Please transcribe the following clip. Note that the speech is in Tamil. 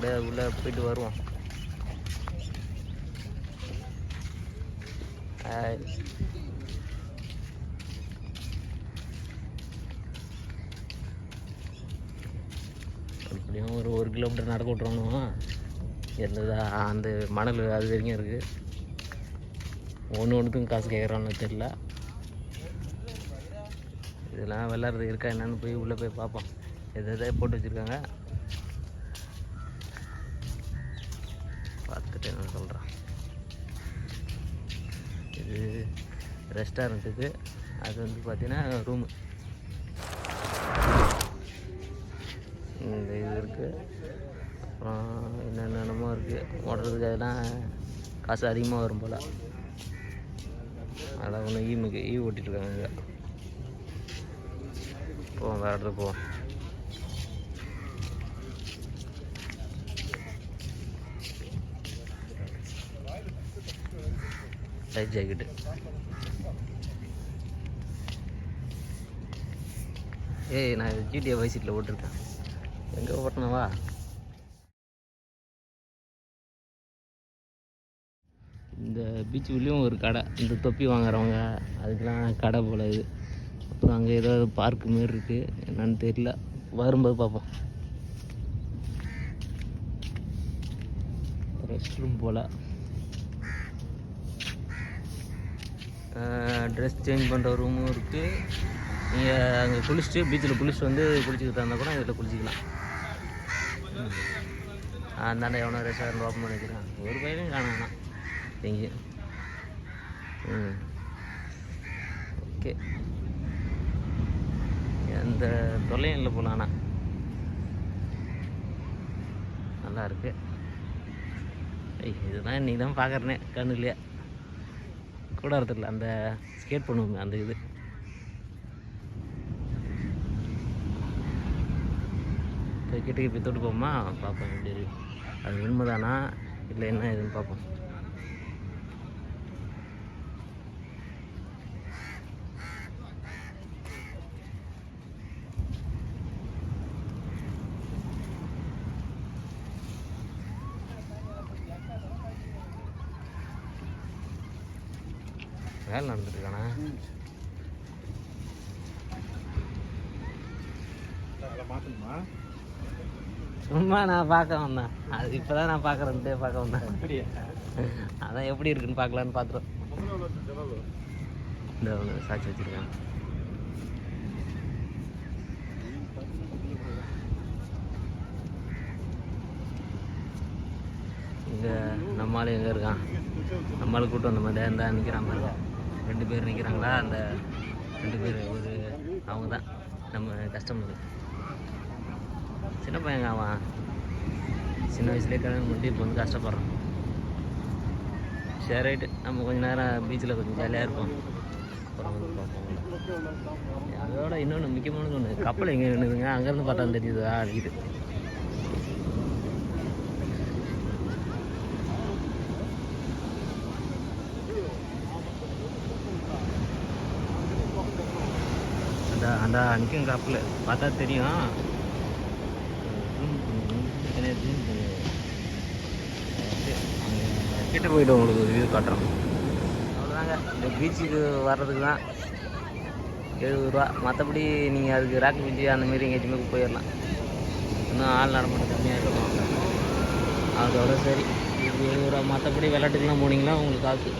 அப்படியே உள்ளே போயிட்டு வருவோம். எப்படியும் ஒரு 1 கிலோமீட்டர் நடக்க விட்ருவானுமா இருந்ததா அந்த மணல் அது வரைக்கும் இருக்குது. ஒன்றுத்துக்கும் காசு கேட்குறான்னு தெரியல. இதெல்லாம் விளாட்றது இருக்கா என்னன்னு போய் உள்ளே போய் பார்ப்போம். எதை போட்டு வச்சுருக்காங்க பார்த்துட்டு நான் சொல்கிறேன். இது ரெஸ்டாரண்ட்டுக்கு, அது வந்து பார்த்தீங்கன்னா ரூமு. இந்த இது இருக்குது. அப்புறம் என்னென்னமோ இருக்குது ஓடுறதுக்கு. அதெல்லாம் காசு அதிகமாக வரும் போல். அதான் ஒன்று ஈ ஓட்டிகிட்ருக்காங்க இங்கே. போவோம், வேறு இடத்துக்கு போவோம். Light jacket. நான் GTA வைஸ் சிட்டியில் ஓட்டிருக்கேன். எங்கே ஓட்டினவா? இந்த பீச் உள்ளேயும் ஒரு கடை, இந்த தொப்பி வாங்குறவங்க அதுக்கெலாம் கடை போல் இது. அப்புறம் அங்கே ஏதாவது பார்க்கு மாரி இருக்குது, என்னன்னு தெரியல. வரும்போது பார்ப்போம். ரெஸ்ட் ரூம் போல். ட்ரெஸ் சேஞ்ச் பண்ணுற ரூமும் இருக்குது. நீங்கள் அங்கே குளிச்சுட்டு பீச்சில் குளிச்சுட்டு வந்து குளிச்சுக்கிட்டு இருந்தால் கூட இதில் குளிச்சிக்கலாம். அந்தாண்ட எவனோ ரெஸ்டாரண்ட் ஓப்பன் பண்ணி வச்சுருக்கான். ஒரு பையனும் காணாம் எங்கேயும். ஓகே, எந்த தொல்லையும் இல்லை போல. ஆனால் நல்லா இருக்கு. இதுதான் இன்றைக்கி தான் பார்க்குறேனே கண்ணு இல்லையா. கூட இடத்துல அந்த ஸ்கேட் பண்ணுவோமே அந்த இது. கிட்டக்கு போய் தொட்டு போமா பார்ப்போம் எப்படி இருக்கு. அது உண்மைதானா இல்லை என்ன இதுன்னு பார்ப்போம். வேலை நடந்துட்டுருக்கானா? சும்மா நான் பார்க்க வந்தேன். அது இப்போ தான் நான் பார்க்குறேன்ட்டே பார்க்க வந்தேன். அதான் எப்படி இருக்குன்னு பார்க்கலான்னு பார்த்துருவோம். இந்த ஒன்று சாட்சி வச்சுருக்கேன். இங்கே நம்மளால எங்கே இருக்கான்? நம்மளால கூட்டம் வந்த மாதிரி இருந்தால் நிற்கிறான் பாருங்க. 2 பேர் நிற்கிறாங்களா? அந்த 2 பேர் ஒரு அவங்க தான் நம்ம கஸ்டமர். சின்ன பையங்க அவன். சின்ன வயசுலேயே கல்யாணம் பண்ணிட்டு இப்போ வந்து கஷ்டப்படுறான். சரி ரைட்டு, நம்ம கொஞ்சம் நேரம் பீச்சில் கொஞ்சம் ஜாலியாக இருப்போம். அப்புறம் வந்து பார்ப்போம். அதோட இன்னொன்று முக்கியமானது ஒன்று, கப்பல் எங்கே நின்றுதுங்க? அங்கேருந்து பார்த்தா தெரியுது அடிக்குது. அந்த நிற்கும் கப்பல் பார்த்தா தெரியும். கிட்ட போய்ட்டு உங்களுக்கு வியூ காட்டுறோம். அவ்வளோதாங்க. இந்த பீச்சுக்கு வர்றதுக்கு தான் 70 ரூபா. மற்றபடி நீங்கள் அதுக்கு ராக்கெட் பீச்சு அந்தமாரி எங்கேயுமே போயிடலாம். இன்னும் ஆள் நடமாட்டம் கம்மியாக இருக்கும். அதோட சரி 70 ரூபா. மற்றபடி விளையாட்டுக்கெலாம் போனீங்கன்னா உங்களுக்கு காசு